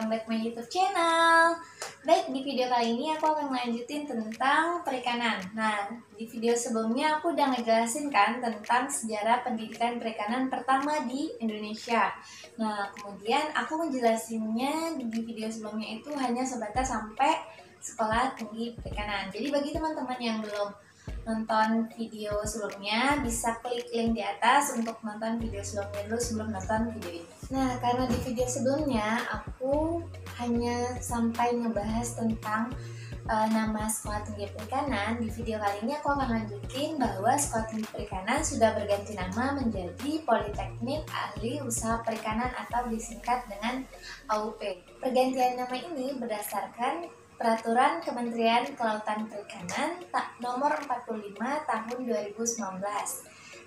welcome back my YouTube channel. Baik, di video kali ini aku akan melanjutin tentang perikanan. Nah, di video sebelumnya aku udah ngejelasin kan tentang sejarah pendidikan perikanan pertama di Indonesia. Nah, kemudian aku ngejelasinnya di video sebelumnya itu hanya sebatas sampai sekolah tinggi perikanan. Jadi bagi teman-teman yang belum nonton video sebelumnya, bisa klik link di atas untuk nonton video sebelumnya dulu sebelum nonton video ini. Nah, karena di video sebelumnya aku hanya sampai ngebahas tentang nama sekolah tinggi perikanan, di video kali ini aku akan lanjutin bahwa sekolah tinggi perikanan sudah berganti nama menjadi Politeknik Ahli Usaha Perikanan atau disingkat dengan AUP. Pergantian nama ini berdasarkan Peraturan Kementerian Kelautan Perikanan nomor 45 tahun 2019.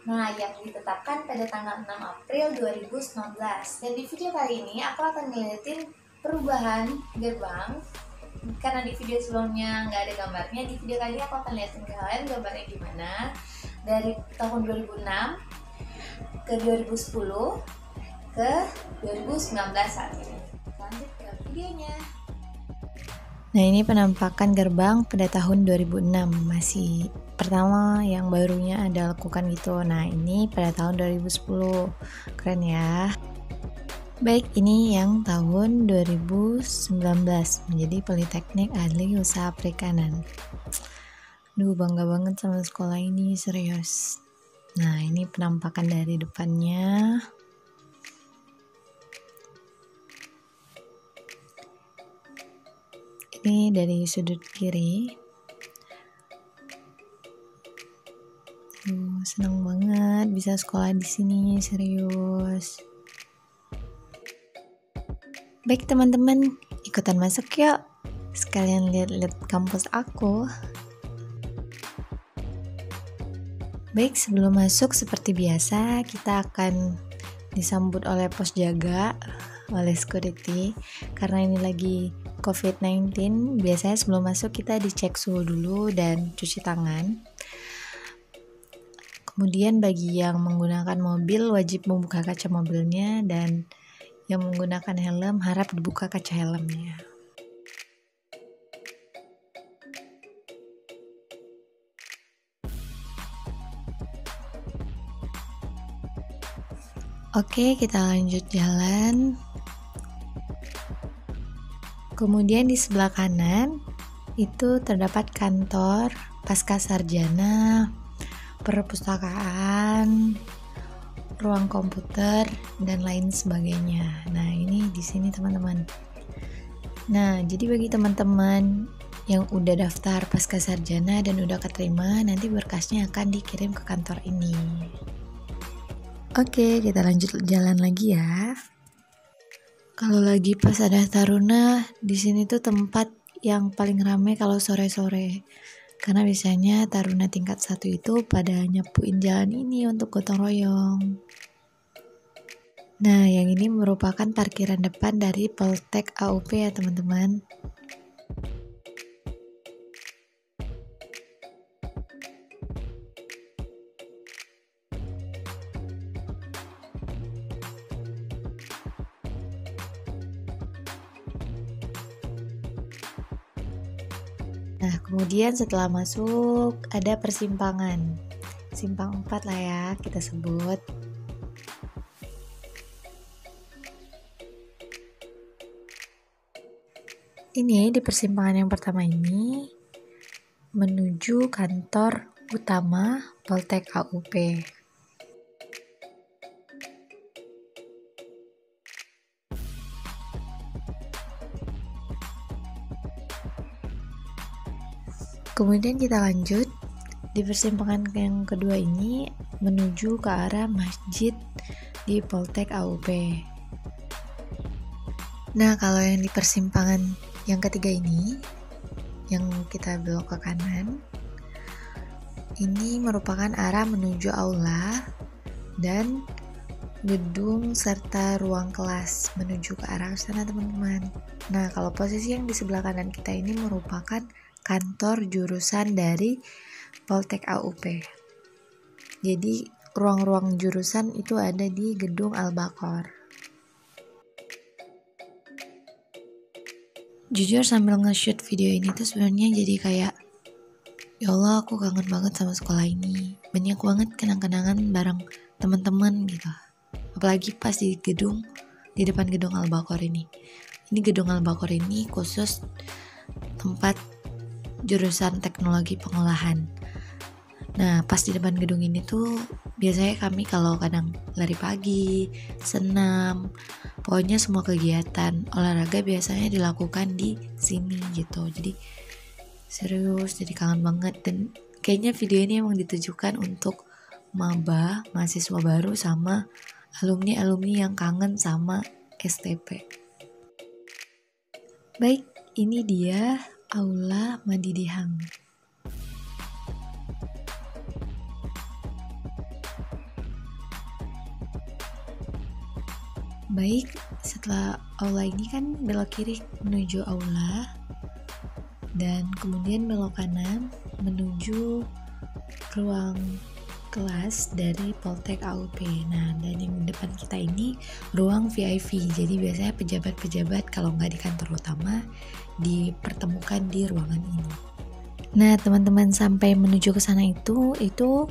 Nah, yang ditetapkan pada tanggal 6 April 2019. Dan di video kali ini aku akan ngeliatin perubahan gerbang. Karena di video sebelumnya nggak ada gambarnya, di video kali ini aku akan liatin ke kalian gambarnya gimana dari tahun 2006 ke 2010 ke 2019 saat ini. Lanjut ke videonya. Nah, ini penampakan gerbang pada tahun 2006. Masih pertama yang barunya ada lekukan gitu. Nah, ini pada tahun 2010. Keren ya. Baik, ini yang tahun 2019 menjadi Politeknik Ahli Usaha Perikanan. Duh, bangga banget sama sekolah ini, serius. Nah, ini penampakan dari depannya. Ini dari sudut kiri. Senang banget bisa sekolah di sini, serius. Baik teman-teman, ikutan masuk yuk. Sekalian lihat-lihat kampus aku. Baik, sebelum masuk seperti biasa, kita akan disambut oleh pos jaga, oleh security. Karena ini lagi COVID-19, biasanya sebelum masuk kita dicek suhu dulu dan cuci tangan. Kemudian bagi yang menggunakan mobil wajib membuka kaca mobilnya, dan yang menggunakan helm harap dibuka kaca helmnya. Oke, kita lanjut jalan. Kemudian di sebelah kanan itu terdapat kantor Pascasarjana, perpustakaan, ruang komputer, dan lain sebagainya. Nah, ini di sini teman-teman. Nah, jadi bagi teman-teman yang udah daftar Pascasarjana dan udah keterima, nanti berkasnya akan dikirim ke kantor ini. Oke, kita lanjut jalan lagi ya. Kalau lagi pas ada taruna, di sini tuh tempat yang paling ramai kalau sore-sore. Karena biasanya taruna tingkat 1 itu pada nyepuin jalan ini untuk gotong royong. Nah, yang ini merupakan parkiran depan dari Poltek AUP ya teman-teman. Nah, kemudian setelah masuk ada persimpangan. Simpang 4 lah ya kita sebut. Ini di persimpangan yang pertama ini menuju kantor utama Poltek AUP. Kemudian kita lanjut di persimpangan yang kedua ini menuju ke arah masjid di Poltek AUP. Nah, kalau yang di persimpangan yang ketiga ini, yang kita belok ke kanan, ini merupakan arah menuju aula dan gedung serta ruang kelas menuju ke arah sana teman-teman. Nah, kalau posisi yang di sebelah kanan kita ini merupakan kantor jurusan dari Poltek AUP. Jadi ruang-ruang jurusan itu ada di gedung Al-Baqor. Jujur sambil nge-shoot video ini tuh sebenarnya jadi kayak, ya Allah aku kangen banget sama sekolah ini. Banyak banget kenang-kenangan bareng teman-teman gitu. Apalagi pas di depan gedung Al-Baqarah ini. Ini gedung Al-Baqarah ini khusus tempat jurusan teknologi pengolahan. Nah, pas di depan gedung ini tuh biasanya kami kalau kadang lari pagi, senam, pokoknya semua kegiatan olahraga biasanya dilakukan di sini gitu. Jadi serius, jadi kangen banget. Dan kayaknya video ini emang ditujukan untuk maba, mahasiswa baru sama alumni-alumni yang kangen sama STP. Baik, ini dia Aula Madidihang. Baik, setelah aula ini kan belok kiri menuju aula dan kemudian belok kanan menuju ruang kelas dari Poltek AUP. Nah, dan yang di depan kita ini ruang VIP. Jadi biasanya pejabat-pejabat kalau nggak di kantor utama dipertemukan di ruangan ini. Nah, teman-teman sampai menuju ke sana itu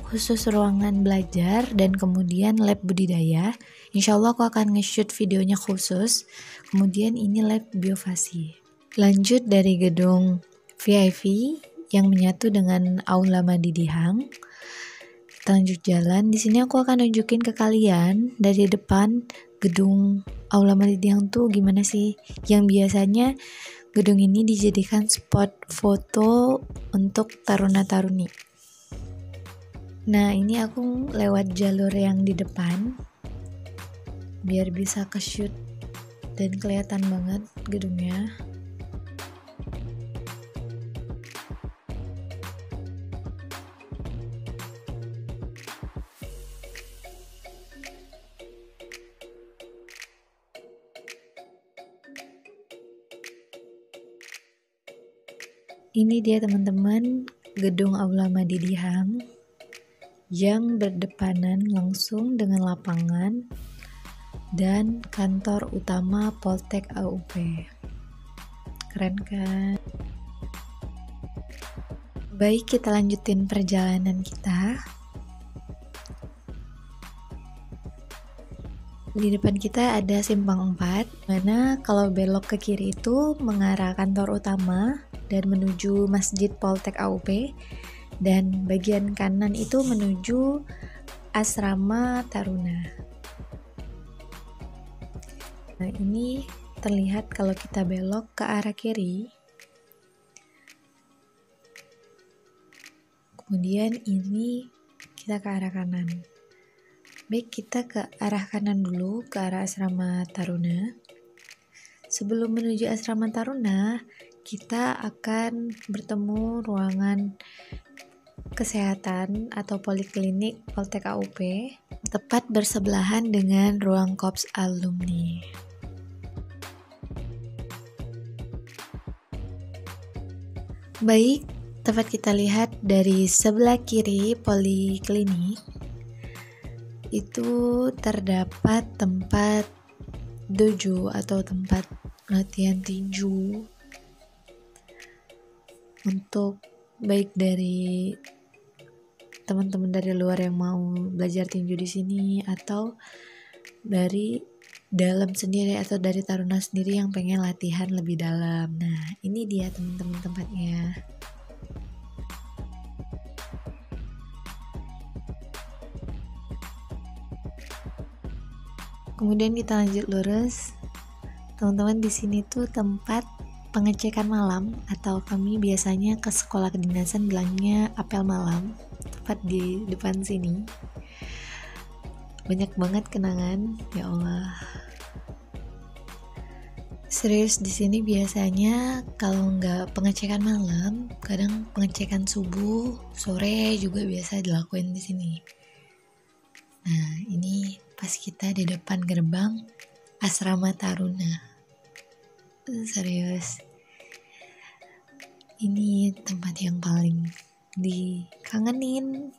khusus ruangan belajar dan kemudian lab budidaya. Insya Allah aku akan nge-shoot videonya khusus. Kemudian ini lab biofasi. Lanjut dari gedung VIP yang menyatu dengan Aula Madidihang. Kita lanjut jalan. Di sini aku akan nunjukin ke kalian dari depan gedung Aula Madidihang tuh gimana sih. Yang biasanya gedung ini dijadikan spot foto untuk taruna-taruni. Nah, ini aku lewat jalur yang di depan biar bisa ke-shoot dan kelihatan banget gedungnya. Ini dia teman-teman gedung Aula Madidihang yang berdepanan langsung dengan lapangan dan kantor utama Poltek AUP. Keren kan? Baik, kita lanjutin perjalanan kita. Di depan kita ada simpang 4, mana kalau belok ke kiri itu mengarah kantor utama dan menuju Masjid Poltek AUP, dan bagian kanan itu menuju Asrama Taruna. Nah, ini terlihat kalau kita belok ke arah kiri. Kemudian ini kita ke arah kanan. Baik, kita ke arah kanan dulu, ke arah Asrama Taruna. Sebelum menuju Asrama Taruna, kita akan bertemu ruangan kesehatan atau poliklinik Poltek AUP, tepat bersebelahan dengan ruang Kops alumni. Baik, dapat kita lihat dari sebelah kiri poliklinik itu terdapat tempat dojo atau tempat latihan tinju untuk baik dari teman-teman dari luar yang mau belajar tinju di sini atau dari dalam sendiri atau dari taruna sendiri yang pengen latihan lebih dalam. Nah, ini dia teman-teman tempatnya. Kemudian kita lanjut lurus. Teman-teman, di sini tuh tempat pengecekan malam atau kami biasanya ke sekolah kedinasan bilangnya apel malam, tepat di depan sini. Banyak banget kenangan, ya Allah. Serius, di sini biasanya kalau nggak pengecekan malam, kadang pengecekan subuh, sore juga biasa dilakuin di sini. Nah, ini pas kita di depan gerbang Asrama Taruna. Serius, ini tempat yang paling dikangenin.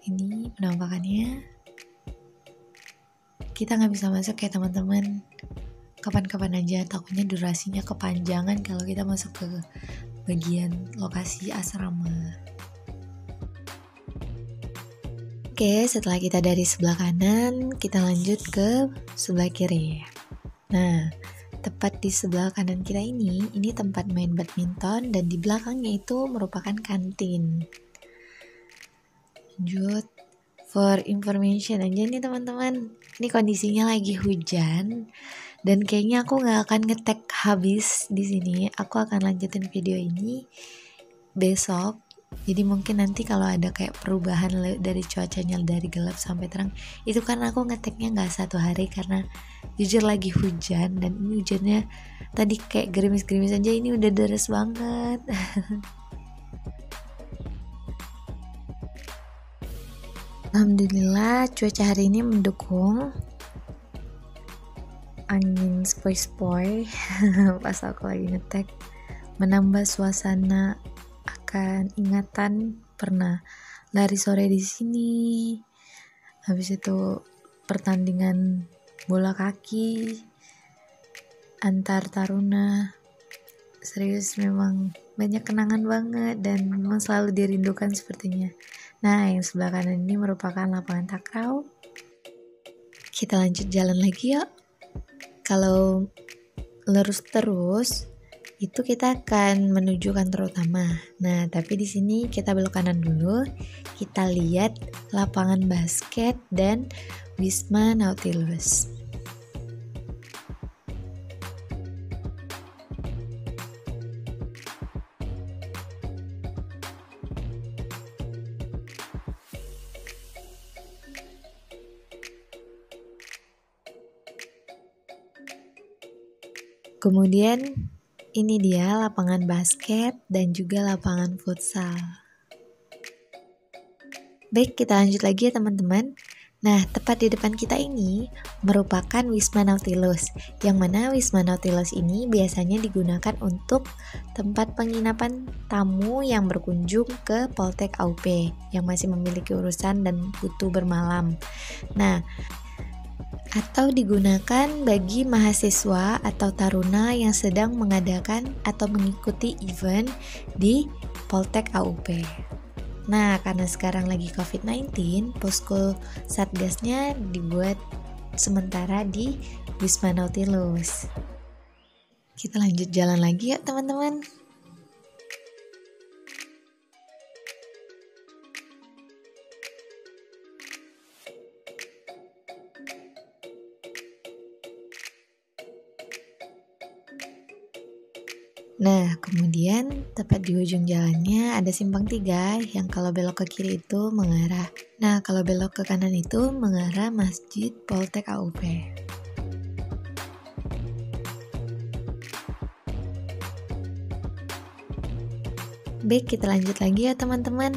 Ini penampakannya. Kita nggak bisa masuk ya teman-teman, kapan-kapan aja, takutnya durasinya kepanjangan kalau kita masuk ke bagian lokasi asrama. Oke, setelah kita dari sebelah kanan, kita lanjut ke sebelah kiri. Nah, tepat di sebelah kanan kita ini tempat main badminton, dan di belakangnya itu merupakan kantin. Lanjut, for information aja nih teman-teman, ini kondisinya lagi hujan, dan kayaknya aku nggak akan nge-tag habis di sini. Aku akan lanjutin video ini besok. Jadi mungkin nanti kalau ada kayak perubahan dari cuacanya dari gelap sampai terang, itu kan aku ngeteknya nggak 1 hari karena jujur lagi hujan, dan ini hujannya tadi kayak gerimis-gerimis aja, ini udah deras banget. Alhamdulillah cuaca hari ini mendukung, angin sepoi-sepoi pas aku lagi ngetek, menambah suasana akan ingatan pernah lari sore di sini. Habis itu pertandingan bola kaki antar taruna. Serius, memang banyak kenangan banget dan memang selalu dirindukan sepertinya. Nah, yang sebelah kanan ini merupakan lapangan takraw. Kita lanjut jalan lagi yuk. Kalau lurus terus itu kita akan menuju kantor utama. Nah, tapi di sini kita belok kanan dulu. Kita lihat lapangan basket dan Wisma Nautilus. Kemudian ini dia lapangan basket dan juga lapangan futsal. Baik, kita lanjut lagi ya teman-teman. Nah, tepat di depan kita ini merupakan Wisma Nautilus, yang mana Wisma Nautilus ini biasanya digunakan untuk tempat penginapan tamu yang berkunjung ke Poltek AUP yang masih memiliki urusan dan butuh bermalam. Nah, atau digunakan bagi mahasiswa atau taruna yang sedang mengadakan atau mengikuti event di Poltek AUP. Nah, karena sekarang lagi COVID-19, posko satgasnya dibuat sementara di Wisma Nautilus. Kita lanjut jalan lagi ya teman-teman. Nah, kemudian tepat di ujung jalannya ada simpang 3 yang kalau belok ke kiri itu mengarah. Nah, kalau belok ke kanan itu mengarah Masjid Poltek AUP. Baik, kita lanjut lagi ya teman-teman.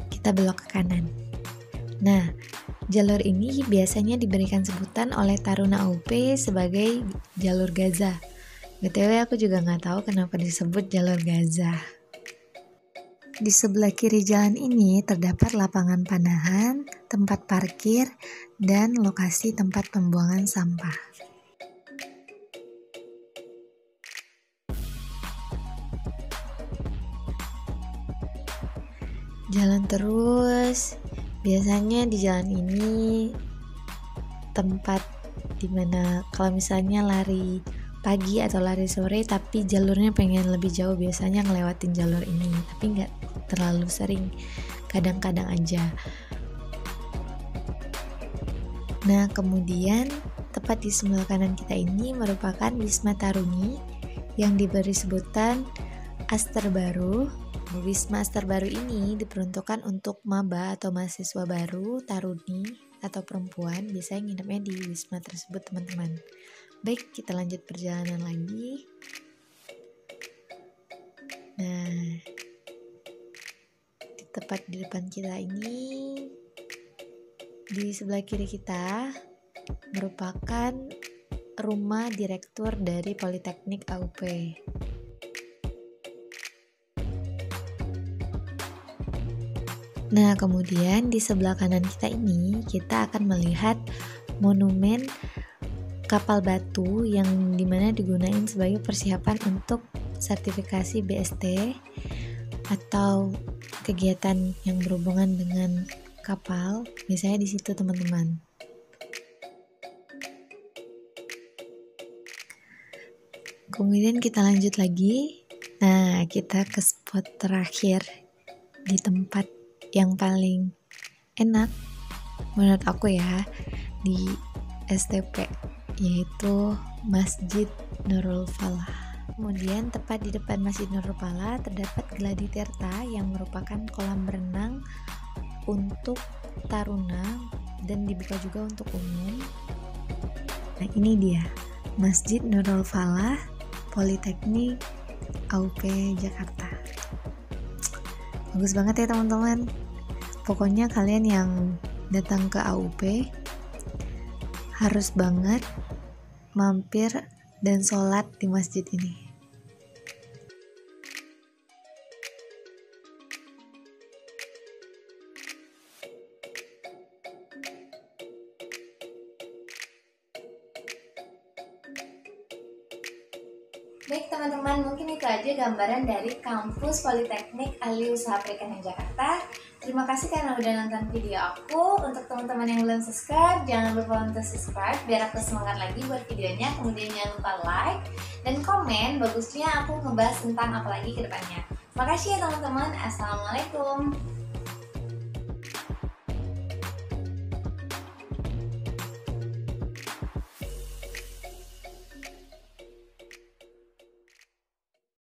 Kita belok ke kanan. Nah, jalur ini biasanya diberikan sebutan oleh taruna AUP sebagai jalur Gaza. BTW aku juga nggak tahu kenapa disebut jalur Gaza. Di sebelah kiri jalan ini terdapat lapangan panahan, tempat parkir, dan lokasi tempat pembuangan sampah. Jalan terus, biasanya di jalan ini tempat dimana kalau misalnya lari pagi atau lari sore tapi jalurnya pengen lebih jauh, biasanya ngelewatin jalur ini, tapi nggak terlalu sering, kadang-kadang aja. Nah, kemudian tepat di sebelah kanan kita ini merupakan Wisma Taruni yang diberi sebutan Aster Baru. Wisma Aster Baru ini diperuntukkan untuk maba atau mahasiswa baru, taruni atau perempuan, biasanya nginepnya di wisma tersebut teman-teman. Baik, kita lanjut perjalanan lagi. Nah, tepat di depan kita ini, di sebelah kiri kita merupakan rumah direktur dari Politeknik AUP. Nah, kemudian di sebelah kanan kita ini kita akan melihat monumen kapal batu yang dimana digunain sebagai persiapan untuk sertifikasi BST atau kegiatan yang berhubungan dengan kapal, misalnya di situ teman-teman. Kemudian kita lanjut lagi. Nah, kita ke spot terakhir di tempat yang paling enak menurut aku ya di STP, yaitu Masjid Nurul Falah. Kemudian tepat di depan Masjid Nurul Falah terdapat Gladi Tirta yang merupakan kolam berenang untuk taruna dan dibuka juga untuk umum. Nah, ini dia Masjid Nurul Falah, Politeknik AUP Jakarta. Bagus banget ya teman-teman. Pokoknya kalian yang datang ke AUP harus banget mampir dan sholat di masjid ini. Baik teman-teman, mungkin itu aja gambaran dari kampus Politeknik Ahli Usaha Perikanan Jakarta. Terima kasih karena udah nonton video aku. Untuk teman-teman yang belum subscribe, jangan lupa untuk subscribe biar aku semangat lagi buat videonya. Kemudian jangan lupa like dan komen bagusnya aku ngebahas tentang apa lagi ke depannya. Makasih ya teman-teman. Assalamualaikum.